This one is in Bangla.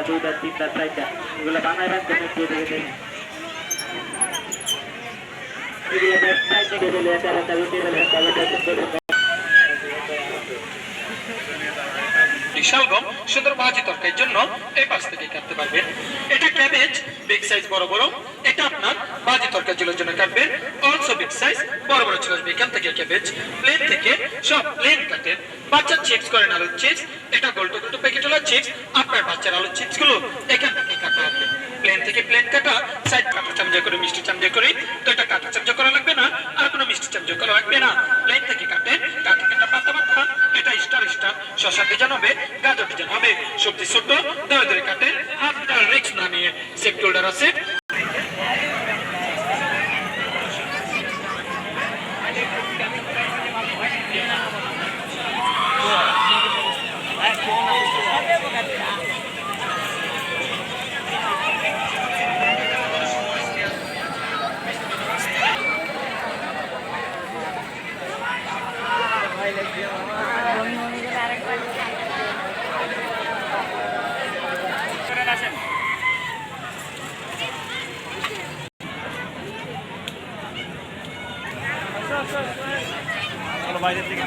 দুইটা তিনটা চারটা এগুলো বানায় রাখবেন দিয়ে দেখে শালগম সুন্দর ভাজি তরকারির জন্য এই পাশ থেকে কাটতে পারবেন। এটা ক্যাবেজ বিগ সাইজ বড় বড়, এটা আপনার ভাজি তরকারির জন্য কাটবেন। অলসো বিগ সাইজ বড় বড় চলে আসবে। এখান থেকে ক্যাবেজ প্লেন থেকে সব প্লেন কাটেন। বাচ্চার চিপস করেন আলুর চিপস, এটা গোল্টো গোল্টো প্যাকেট হলো চিপস। আপনার বাচ্চার আলুর চিপস গুলো এখান থেকে কাটা হবে। প্লেন থেকে প্লেন কাটা, সাইড কাটা চামচা করে মিষ্টি চামচা করে, তো এটা কাটা চামচা করা লাগবে না, আর কোনো মিষ্টি চামচা করা লাগবে না। প্লেন থেকে কাটেন, কাটা কাটা পাতা পাতা, এটা স্টার স্টার শসা ডিজাইন হবে, গাজর ডিজাইন হবে। সবজি ছোট ধরে ধরে কাটেন, আপনার রিক্স না নিয়ে। সেফ হোল্ডার আছে। বাইরের দিকে